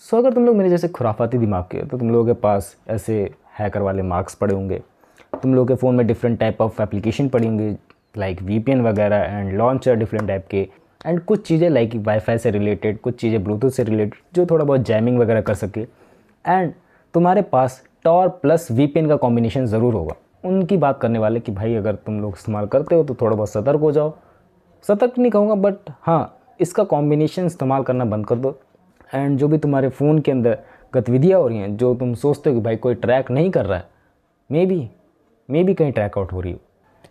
सो अगर तुम लोग मेरे जैसे खुराफाती दिमाग के हो तो तुम लोगों के पास ऐसे हैकर वाले मार्क्स पड़े होंगे, तुम लोगों के फ़ोन में डिफरेंट टाइप ऑफ एप्लीकेशन पड़ी होंगी लाइक वीपीएन वगैरह एंड लॉन्चर डिफरेंट टाइप के, एंड कुछ चीज़ें लाइक वाईफाई से रिलेटेड, कुछ चीज़ें ब्लूटूथ से रिलेटेड जो थोड़ा बहुत जैमिंग वगैरह कर सके। एंड तुम्हारे पास टॉर प्लस वीपीएन का कॉम्बिनेशन ज़रूर होगा। उनकी बात करने वाले कि भाई अगर तुम लोग इस्तेमाल करते हो तो थोड़ा बहुत सतर्क हो जाओ। सतर्क नहीं कहूँगा बट हाँ, इसका कॉम्बिनेशन इस्तेमाल करना बंद कर दो। एंड जो भी तुम्हारे फ़ोन के अंदर गतिविधियाँ हो रही हैं जो तुम सोचते हो कि भाई कोई ट्रैक नहीं कर रहा है, मे बी कहीं ट्रैक आउट हो रही हो।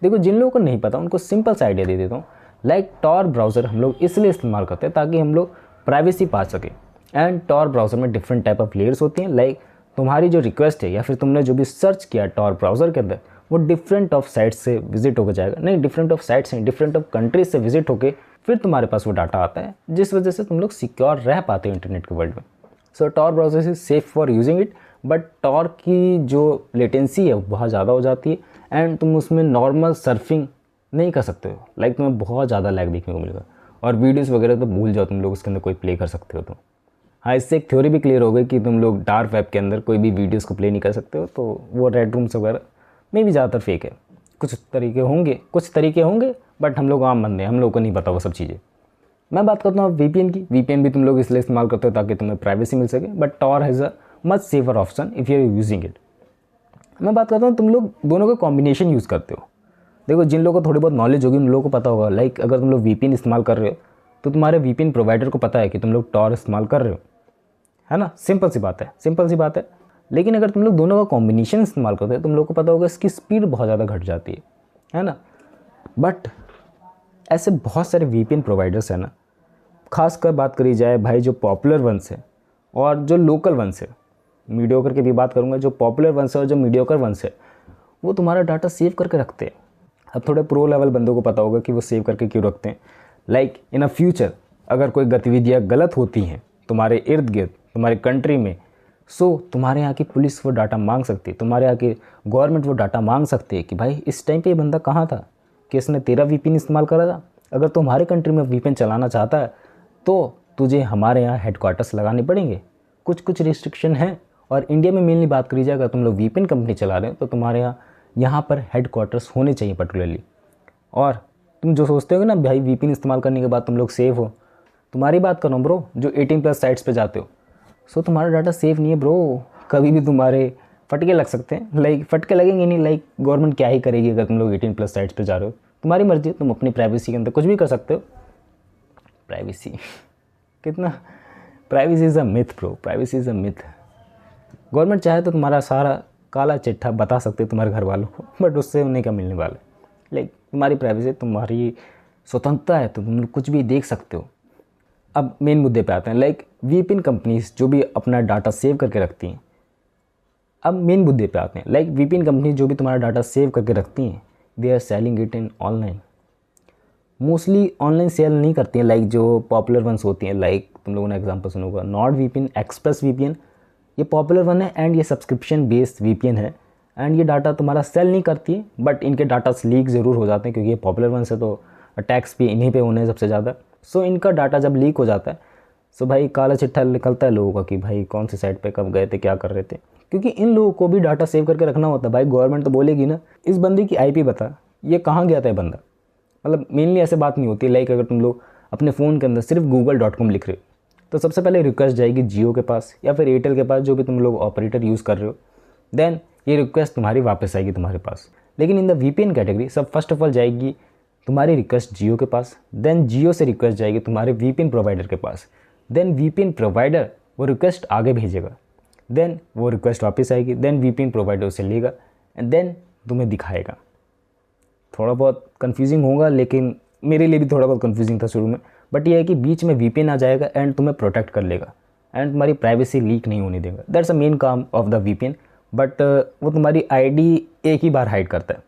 देखो, जिन लोगों को नहीं पता उनको सिंपल सा आइडिया दे देता हूँ। लाइक टॉर ब्राउज़र हम लोग इसलिए इस्तेमाल करते हैं ताकि हम लोग प्राइवेसी पा सकें। एंड टॉर ब्राउज़र में डिफरेंट टाइप ऑफ लेयर्स होती हैं। लाइक तुम्हारी जो रिक्वेस्ट है या फिर तुमने जो भी सर्च किया टॉर ब्राउज़र के अंदर, वो डिफरेंट ऑफ साइट्स से विजिट होकर जाएगा। नहीं, डिफरेंट ऑफ साइट्स हैं, डिफरेंट ऑफ कंट्रीज से विजिट होकर फिर तुम्हारे पास वो डाटा आता है, जिस वजह से तुम लोग सिक्योर रह पाते हो इंटरनेट के वर्ल्ड में। So Tor browser is safe for using it, but Tor की जो लेटेंसी है वो बहुत ज़्यादा हो जाती है एंड तुम उसमें नॉर्मल सर्फिंग नहीं कर सकते हो। लाइक तुम्हें बहुत ज़्यादा लैग देखने को मिलेगा और वीडियोस वगैरह तो भूल जाओ तुम लोग उसके अंदर कोई प्ले कर सकते हो तो। हाँ, इससे एक थ्योरी भी क्लियर हो गई कि तुम लोग डार्क वेब के अंदर कोई भी वीडियोस को प्ले नहीं कर सकते हो, तो वो रेड रूम्स वगैरह में भी ज़्यादातर फेक है। कुछ तरीके होंगे बट हम लोग आम बंदे हैं, हम लोग को नहीं पता वो सब चीज़ें। मैं बात करता हूँ वीपीएन की। वीपीएन भी तुम लोग इसलिए इस्तेमाल करते हो ताकि तुम्हें प्राइवेसी मिल सके, but Tor has a much safer option if you are using it. मैं बात करता हूँ तुम लोग दोनों का कॉम्बिनेशन यूज़ करते हो। देखो, जिन लोगों को थोड़ी बहुत नॉलेज होगी उन लोगों को पता होगा, लाइक अगर तुम लोग वीपीएन इस्तेमाल कर रहे हो तो तुम्हारे वीपीएन प्रोवाइडर को पता है कि तुम लोग टॉर इस्तेमाल कर रहे हो, है ना। सिंपल सी बात है। लेकिन अगर तुम लोग दोनों का कॉम्बिनेशन इस्तेमाल करते हो तुम लोग को पता होगा इसकी स्पीड बहुत ज़्यादा घट जाती है ना। बट ऐसे बहुत सारे वीपीएन प्रोवाइडर्स हैं ना, खासकर बात करी जाए भाई जो पॉपुलर वंस है और जो लोकल वंस है, मीडियोकर की भी बात करूँगा, जो पॉपुलर वंस है और जो मीडियोकर वंस है वो तुम्हारा डाटा सेव करके रखते हैं। अब थोड़े प्रो लेवल बंदों को पता होगा कि वो सेव करके क्यों रखते हैं। लाइक इन अ फ्यूचर अगर कोई गतिविधियाँ गलत होती हैं तुम्हारे इर्द गिर्द, तुम्हारे कंट्री में, सो तुम्हारे यहाँ की पुलिस वो डाटा मांग सकती है, तुम्हारे यहाँ की गवर्नमेंट वो डाटा मांग सकती है कि भाई इस टाइम पे ये बंदा कहाँ था, कि इसने तेरा वीपीएन इस्तेमाल करा था। अगर तो हमारे कंट्री में वीपीएन चलाना चाहता है तो तुझे हमारे यहाँ हेडक्वार्टर्स लगाने पड़ेंगे। कुछ रिस्ट्रिक्शन हैं। और इंडिया में मेनली बात करी जाए, अगर तुम लोग वीपीएन कंपनी चला रहे हो तो तुम्हारे यहाँ पर हेडक्वार्टर्स होने चाहिए पर्टिकुलरली। और तुम जो सोचते हो ना भाई वीपीएन इस्तेमाल करने के बाद तुम लोग सेफ हो, तुम्हारी बात करो ब्रो, जो 18+ साइट्स पे जाते हो, सो तुम्हारा डाटा सेफ नहीं है ब्रो। कभी भी तुम्हारे फटके लग सकते हैं। लाइक फटके लगेंगे नहीं, लाइक गवर्नमेंट क्या ही करेगी अगर तुम लोग 18+ साइट्स पे जा रहे हो। तुम्हारी मर्जी है, तुम अपनी प्राइवेसी के अंदर कुछ भी कर सकते हो। प्राइवेसी कितना, privacy is a myth bro, privacy is a myth. Government चाहे तो तुम्हारा सारा काला चिट्ठा बता सकते हैं तुम्हारे घर वालों को, बट उससे उन्हें क्या मिलने वाला है। लाइक तुम्हारी प्राइवेसी, तुम्हारी स्वतंत्रता है, तो तुम कुछ भी देख सकते हो। अब मेन मुद्दे पे आते हैं। लाइक वीपीएन कंपनीज जो भी अपना डाटा सेव करके रखती हैं, अब मेन मुद्दे पे आते हैं। लाइक वीपीएन कंपनी जो भी तुम्हारा डाटा सेव करके रखती हैं, they are selling it in online. Mostly online sale नहीं करती हैं, लाइक जो पॉपुलर वंस होती हैं। लाइक तुम लोगों ने एग्जांपल सुना होगा नॉर्ड वीपीएन, एक्सप्रेस वीपीएन, ये पॉपुलर वन है एंड ये सब्सक्रिप्शन बेस्ड वीपीएन है। एंड ये डाटा तुम्हारा सेल नहीं करती है, बट इनके डाटा लीक ज़रूर हो जाते हैं क्योंकि ये पॉपुलर वंस है, तो अटैक्स भी इन्हीं पे होने हैं सबसे ज़्यादा। सो इनका डाटा जब लीक हो जाता है, सो भाई काला चिट्ठा निकलता है लोगों का कि भाई कौन सी साइट पे कब गए थे, क्या कर रहे थे। क्योंकि इन लोगों को भी डाटा सेव करके रखना होता है। भाई गवर्नमेंट तो बोलेगी ना इस बंदे की आईपी बता, ये कहाँ गया था ये बंदा। मतलब मेनली ऐसे बात नहीं होती। लाइक अगर तुम लोग अपने फ़ोन के अंदर सिर्फ google.com लिख रहे हो तो सबसे पहले रिक्वेस्ट जाएगी जियो के पास या फिर एयरटेल के पास, जो भी तुम लोग ऑपरेटर यूज़ कर रहे हो। देन ये रिक्वेस्ट तुम्हारी वापस आएगी तुम्हारे पास। लेकिन इन द वीपीएन कैटेगरी सब फर्स्ट ऑफ ऑल जाएगी तुम्हारी रिक्वेस्ट जियो के पास, देन जियो से रिक्वेस्ट जाएगी तुम्हारे वीपीएन प्रोवाइडर के पास, देन वीपीएन प्रोवाइडर वो रिक्वेस्ट आगे भेजेगा, देन वो रिक्वेस्ट वापस आएगी, देन वीपीएन प्रोवाइडर उसे लेगा एंड देन तुम्हें दिखाएगा। थोड़ा बहुत कन्फ्यूजिंग होगा, लेकिन मेरे लिए भी थोड़ा बहुत कन्फ्यूजिंग था शुरू में, बट ये है कि बीच में वीपीएन आ जाएगा एंड तुम्हें प्रोटेक्ट कर लेगा एंड तुम्हारी प्राइवेसी लीक नहीं होने देगा। दैट्स अ मेन काम ऑफ द वीपीएन। बट वो तुम्हारी आईडी एक ही बार हाइड करता है।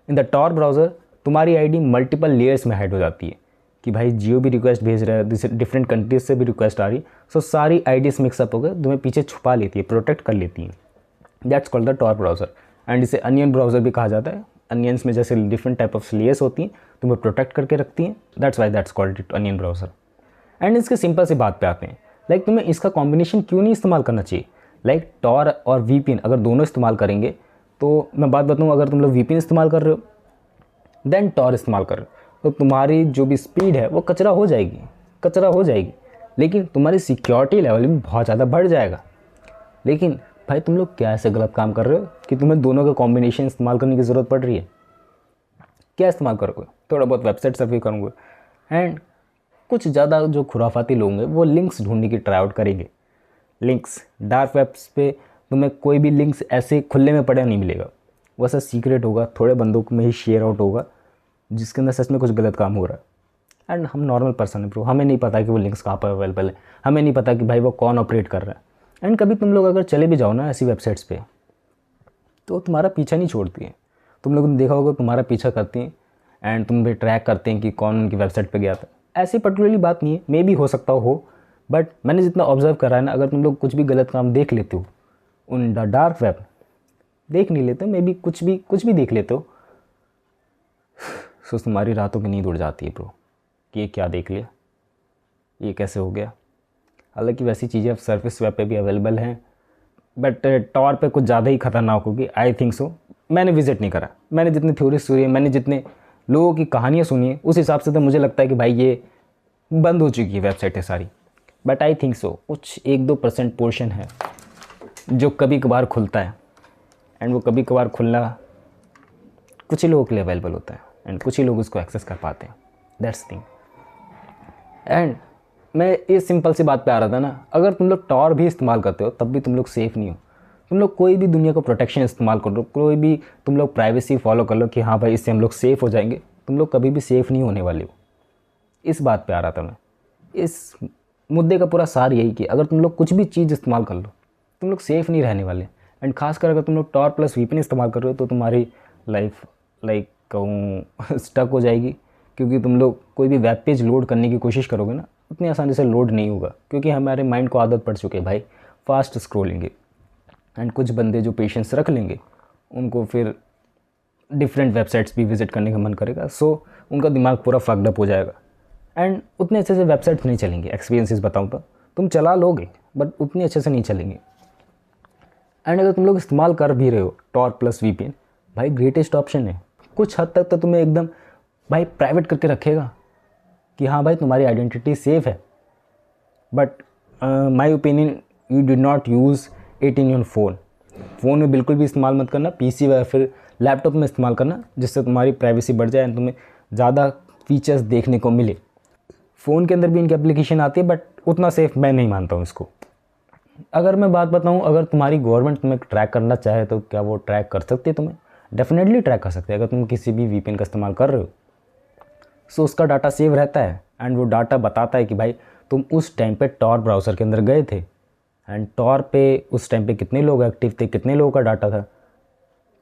इन द टॉर ब्राउज़र तुम्हारी आईडी मल्टीपल लेयर्स में हाइड हो जाती है कि भाई जियो भी रिक्वेस्ट भेज रहा है, डिफरेंट कंट्रीज से भी रिक्वेस्ट आ रही, सो सारी आईडीज मिक्सअप होकर तुम्हें पीछे छुपा लेती है, प्रोटेक्ट कर लेती है। That's called the Tor browser and इसे अनियन ब्राउज़र भी कहा जाता है। अनियंस में जैसे डिफरेंट टाइप ऑफ लेयर्स होती हैं, तुम्हें प्रोटेक्ट करके रखती हैं, that's why that's called it onion browser. And इसके सिंपल सी बात पे आते हैं। लाइक तुम्हें इसका कॉम्बिनेशन क्यों नहीं इस्तेमाल करना चाहिए। लाइक टॉर और वीपीएन अगर दोनों इस्तेमाल करेंगे, तो मैं बात बताऊँ, अगर तुम लोग वीपीएन इस्तेमाल कर रहे हो देन टॉर इस्तेमाल कर रहे हो, तो तुम्हारी जो भी स्पीड है वो कचरा हो जाएगी, लेकिन तुम्हारी सिक्योरिटी लेवल भी बहुत ज़्यादा बढ़ जाएगा। लेकिन भाई तुम लोग क्या ऐसे गलत काम कर रहे हो कि तुम्हें दोनों का कॉम्बिनेशन इस्तेमाल करने की ज़रूरत पड़ रही है। क्या इस्तेमाल करोगे? थोड़ा बहुत वेबसाइट सर्फिंग करोगे, एंड कुछ ज़्यादा जो खुराफाती लोग हैं वो लिंक्स ढूंढने की ट्राई आउट करेंगे। लिंक्स डार्क वेब्स पे तुम्हें कोई भी लिंक्स ऐसे खुले में पड़ा नहीं मिलेगा, वो ऐसा सीक्रेट होगा, थोड़े बंदों में ही शेयर आउट होगा जिसके अंदर सच में कुछ गलत काम हो रहा है। एंड हम नॉर्मल पर्सन है ब्रो, हमें नहीं पता कि वो लिंक्स कहाँ पर अवेलेबल है, हमें नहीं पता कि भाई वो कौन ऑपरेट कर रहा है। एंड कभी तुम लोग अगर चले भी जाओ ना ऐसी वेबसाइट्स पे, तो तुम्हारा पीछा नहीं छोड़ती है। तुम लोगों ने देखा होगा तुम्हारा पीछा करती हैं एंड तुम भी ट्रैक करते हैं कि कौन उनकी वेबसाइट पे गया था। ऐसी पर्टिकुलरली बात नहीं है, मे भी हो सकता हो, बट मैंने जितना ऑब्जर्व करा है ना, अगर तुम लोग कुछ भी गलत काम देख लेते हो उन डार्क वेब, देख नहीं लेते, मे बी कुछ भी देख लेते हो, तो तुम्हारी रातों की नींद उड़ जाती है ब्रो कि ये क्या देख लिया, ये कैसे हो गया। हालांकि वैसी चीज़ें अब सर्फेस वेब पे भी अवेलेबल हैं, बट टॉर पे कुछ ज़्यादा ही खतरनाक होगी, आई थिंक सो। मैंने विजिट नहीं करा, मैंने जितनी थ्योरी सुनी है, मैंने जितने लोगों की कहानियाँ सुनी है, उस हिसाब से तो मुझे लगता है कि भाई ये बंद हो चुकी है वेबसाइटें सारी। बट आई थिंक सो कुछ 1-2% पोर्शन है जो कभी कभार खुलता है, एंड वो कभी कभार खुलना कुछ ही लोगों के लिए अवेलेबल होता है, एंड कुछ ही लोग उसको एक्सेस कर पाते हैं, दैट्स थिंग। एंड मैं इस सिंपल सी बात पे आ रहा था ना, अगर तुम लोग टॉर भी इस्तेमाल करते हो तब भी तुम लोग सेफ़ नहीं हो। तुम लोग कोई भी दुनिया का प्रोटेक्शन इस्तेमाल कर लो, कोई भी तुम लोग प्राइवेसी फॉलो कर लो कि हाँ भाई इससे हम लोग सेफ़ हो जाएंगे, तुम लोग कभी भी सेफ़ नहीं होने वाले हो। इस बात पे आ रहा था मैं। इस मुद्दे का पूरा सार यही कि अगर तुम लोग कुछ भी चीज़ इस्तेमाल कर लो, तुम लोग सेफ़ नहीं रहने वाले। एंड खासकर अगर तुम लोग टॉर प्लस वीपीएन इस्तेमाल कर रहे हो तो तुम्हारी लाइफ लाइक कहूँ स्टक हो जाएगी, क्योंकि तुम लोग कोई भी वेब पेज लोड करने की कोशिश करोगे ना, उतनी आसानी से लोड नहीं होगा, क्योंकि हमारे माइंड को आदत पड़ चुकी है भाई फास्ट स्क्रॉलिंग की। एंड कुछ बंदे जो पेशेंस रख लेंगे उनको फिर डिफरेंट वेबसाइट्स भी विज़िट करने का मन करेगा, सो उनका दिमाग पूरा फक्ड अप हो जाएगा, एंड उतने अच्छे से वेबसाइट्स नहीं चलेंगे। एक्सपीरियंसेस बताऊँ तो तुम चला लोगे बट उतनी अच्छे से नहीं चलेंगे। एंड अगर तुम लोग इस्तेमाल कर भी रहे हो टॉर प्लस वीपीएन, भाई ग्रेटेस्ट ऑप्शन है। कुछ हद तक तो तुम्हें एकदम भाई प्राइवेट करके रखेगा कि हाँ भाई तुम्हारी आइडेंटिटी सेफ़ है, but my opinion you did not use it in your phone में बिल्कुल भी इस्तेमाल मत करना, पीसी या फिर लैपटॉप में इस्तेमाल करना, जिससे तुम्हारी प्राइवेसी बढ़ जाए एंड तुम्हें ज़्यादा फीचर्स देखने को मिले। फ़ोन के अंदर भी इनकी एप्लीकेशन आती है, बट उतना सेफ़ मैं नहीं मानता हूँ इसको। अगर मैं बात बताऊँ, अगर तुम्हारी गवर्नमेंट तुम्हें ट्रैक करना चाहे तो क्या वो ट्रैक कर सकती है तुम्हें? डेफिनेटली ट्रैक कर सकते हैं। अगर तुम किसी भी वीपीएन का इस्तेमाल कर रहे हो, सो उसका डाटा सेव रहता है, एंड वो डाटा बताता है कि भाई तुम उस टाइम पे टॉर ब्राउज़र के अंदर गए थे, एंड टॉर पे उस टाइम पे कितने लोग एक्टिव थे, कितने लोगों का डाटा था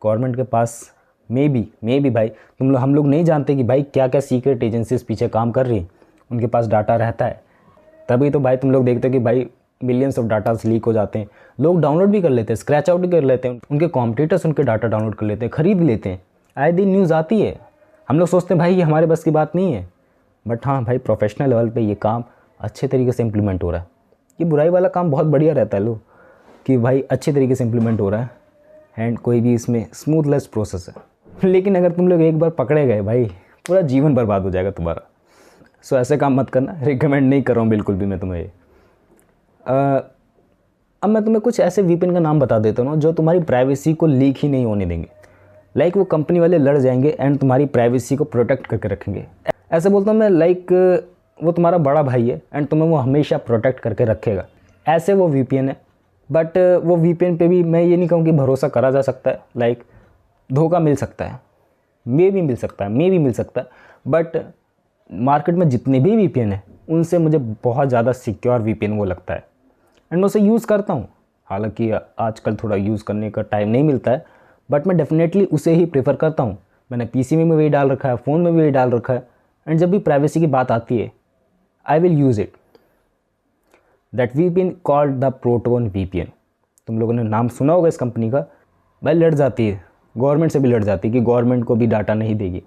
गवर्नमेंट के पास। मे बी भाई हम लोग नहीं जानते कि भाई क्या क्या सीक्रेट एजेंसीज पीछे काम कर रही हैं, उनके पास डाटा रहता है। तभी तो भाई तुम लोग देखते हो कि भाई मिलियंस ऑफ डाटास लीक हो जाते हैं, लोग डाउनलोड भी कर लेते हैं, स्क्रैच आउट भी कर लेते हैं, उनके कॉम्पिटिटर्स उनके डाटा डाउनलोड कर लेते हैं, ख़रीद लेते हैं। आए दिन न्यूज़ आती है, हम लोग सोचते हैं भाई ये हमारे बस की बात नहीं है, बट हाँ भाई प्रोफेशनल लेवल पे ये काम अच्छे तरीके से इम्प्लीमेंट हो रहा है। ये बुराई वाला काम बहुत बढ़िया रहता है लोग कि भाई अच्छे तरीके से इम्प्लीमेंट हो रहा है, एंड कोई भी इसमें स्मूथलेस प्रोसेस है। लेकिन अगर तुम लोग एक बार पकड़े गए भाई, पूरा जीवन बर्बाद हो जाएगा तुम्हारा। सो ऐसे काम मत करना, रिकमेंड नहीं कर रहा हूँ बिल्कुल भी मैं तुम्हें। अब मैं तुम्हें कुछ ऐसे वीपीएन का नाम बता देता हूँ ना जो तुम्हारी प्राइवेसी को लीक ही नहीं होने देंगे। लाइक वो कंपनी वाले लड़ जाएंगे एंड तुम्हारी प्राइवेसी को प्रोटेक्ट करके रखेंगे। ऐसे बोलता हूँ मैं, लाइक वो तुम्हारा बड़ा भाई है एंड तुम्हें वो हमेशा प्रोटेक्ट करके रखेगा। ऐसे वो वीपीएन है, बट वो वीपीएन पे भी मैं ये नहीं कहूँ कि भरोसा करा जा सकता है। लाइक धोखा मिल सकता है, मे भी मिल सकता है, बट मार्केट में जितने भी वीपीएन है उनसे मुझे बहुत ज़्यादा सिक्योर वीपीएन वो लगता है, एंड मैं उसे यूज़ करता हूँ। हालांकि आजकल थोड़ा यूज़ करने का टाइम नहीं मिलता है, बट मैं डेफिनेटली उसे ही प्रेफर करता हूँ। मैंने पीसी में भी वही डाल रखा है, फ़ोन में भी वही डाल रखा है, एंड जब भी प्राइवेसी की बात आती है I will use it. That VPN called the proton VPN. तुम लोगों ने नाम सुना होगा इस कंपनी का। भाई लड़ जाती है, गवर्नमेंट से भी लड़ जाती है कि गवर्नमेंट को भी डाटा नहीं देगी,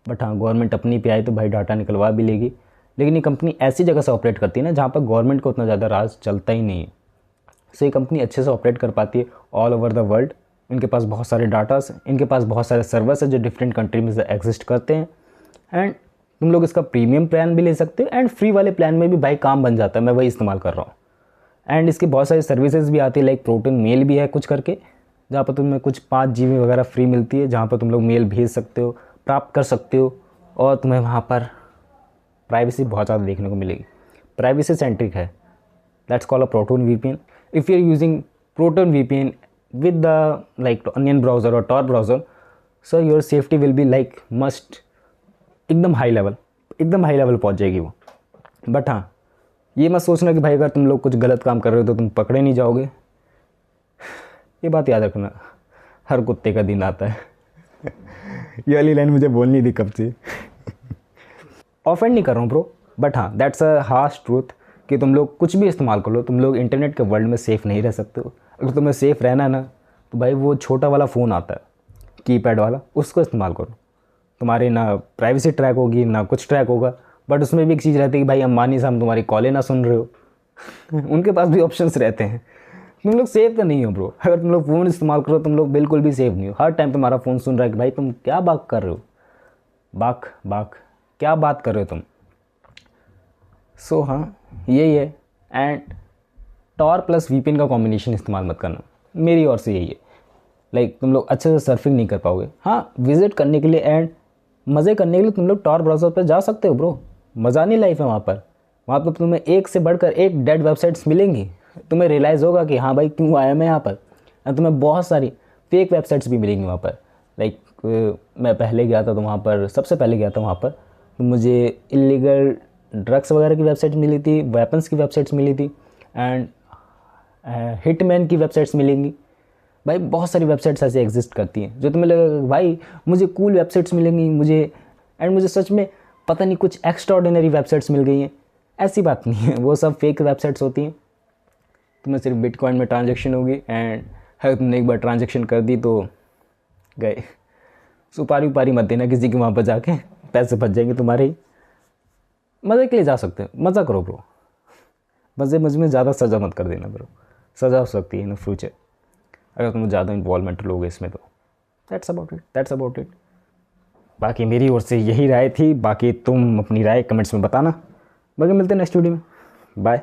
बट हाँ गवर्नमेंट अपनी पे आए तो भाई डाटा निकलवा भी लेगी, लेकिन ये कंपनी ऐसी जगह से ऑपरेट करती है ना जहाँ पर गवर्नमेंट को उतना ज़्यादा राज चलता ही नहीं है। सो ये कंपनी अच्छे से ऑपरेट कर पाती है ऑल ओवर द वर्ल्ड। इनके पास बहुत सारे डाटास हैं, इनके पास बहुत सारे सर्वर्स हैं जो डिफरेंट कंट्री में एग्जिस्ट करते हैं। एंड तुम लोग इसका प्रीमियम प्लान भी ले सकते हो एंड फ्री वाले प्लान में भी भाई काम बन जाता है, मैं वही इस्तेमाल कर रहा हूँ। एंड इसकी बहुत सारी सर्विसेज भी आती है, लाइक प्रोटोन मेल भी है कुछ करके, जहाँ पर तुम्हें कुछ 5 GB वगैरह फ्री मिलती है, जहाँ पर तुम लोग मेल भेज सकते हो, प्राप्त कर सकते हो, और तुम्हें वहाँ पर प्राइवेसी बहुत ज़्यादा देखने को मिलेगी। प्राइवेसी सेंट्रिक है, that's call a Proton VPN। If you are using Proton VPN with the like onion browser और Tor browser, so your safety will be like must एकदम हाई लेवल पहुँच जाएगी वो। बट हाँ, ये मत सोचना कि भाई अगर तुम लोग कुछ गलत काम कर रहे हो तो तुम पकड़े नहीं जाओगे। ये बात याद रखना, हर कुत्ते का दिन आता है। ये वाली लाइन मुझे बोलनी थी कब से। ऑफेंड नहीं कर रहा हूँ ब्रो, बट हाँ दैट्स अ हार्श ट्रूथ कि तुम लोग कुछ भी इस्तेमाल कर लो, तुम लोग इंटरनेट के वर्ल्ड में सेफ़ नहीं रह सकते हो। अगर तुम्हें सेफ़ रहना है ना तो भाई वो छोटा वाला फ़ोन आता है कीपैड वाला, उसको इस्तेमाल करो। तुम्हारी ना प्राइवेसी ट्रैक होगी ना कुछ ट्रैक होगा, बट उसमें भी एक चीज़ रहती है कि भाई अंबानी साहब तुम्हारी कॉलें ना सुन रहे हो। उनके पास भी ऑप्शंस रहते हैं। तुम लोग सेफ तो नहीं हो ब्रो। अगर तुम लोग फ़ोन इस्तेमाल करो तुम लोग बिल्कुल भी सेफ नहीं हो। हर टाइम तुम्हारा फ़ोन सुन रहा है कि भाई तुम क्या बात कर रहे हो, बाक क्या बात कर रहे हो तुम। सो हाँ यही है। एंड टॉर प्लस VPN का कॉम्बिनेशन इस्तेमाल मत करना, मेरी ओर से यही है। लाइक तुम लोग अच्छे से सर्फिंग नहीं कर पाओगे। हाँ विज़िट करने के लिए एंड मज़े करने के लिए तुम लोग टॉर ब्राउज़र पर जा सकते हो ब्रो, मज़ा नहीं लाइफ है वहाँ पर। वहाँ पर तुम्हें एक से बढ़कर एक डेड वेबसाइट्स मिलेंगी। तुम्हें रियलाइज़ होगा कि हाँ भाई क्यों आया मैं यहाँ पर। और तुम्हें बहुत सारी फेक वेबसाइट्स भी मिलेंगी वहाँ पर। लाइक मैं पहले गया था तो वहाँ पर, सबसे पहले गया था वहाँ पर, तो मुझे इलीगल ड्रग्स वगैरह की वेबसाइट मिली थी, वेपन्स की वेबसाइट्स मिली थी, एंड हिटमैन की वेबसाइट्स मिलेंगी। भाई बहुत सारी वेबसाइट्स ऐसे एग्जिस्ट करती हैं जो तुम्हें लगेगा भाई मुझे कूल वेबसाइट्स मिलेंगी मुझे सच में पता नहीं कुछ एक्स्ट्राऑर्डिनरी वेबसाइट्स मिल गई हैं। ऐसी बात नहीं है, वो सब फेक वेबसाइट्स होती हैं। तुम्हें सिर्फ बिटकॉइन में ट्रांजैक्शन होगी एंड अगर तुमने एक बार ट्रांजैक्शन कर दी तो गए। सुपारी उपारी मत देना किसी के वहाँ पर जाके, पैसे बच जाएंगे तुम्हारे ही। मज़े के लिए जा सकते हो, मज़ा करो ब्रो, मज़े में ज़्यादा सज़ा मत कर देना ब्रो, सज़ा हो सकती है इन फ्यूचर अगर तुम ज़्यादा इन्वॉल्वमेंट लोगे इसमें तो। That's about it. बाकी मेरी ओर से यही राय थी, बाकी तुम अपनी राय कमेंट्स में बताना। बाकी मिलते हैं नेक्स्ट वीडियो में, बाय।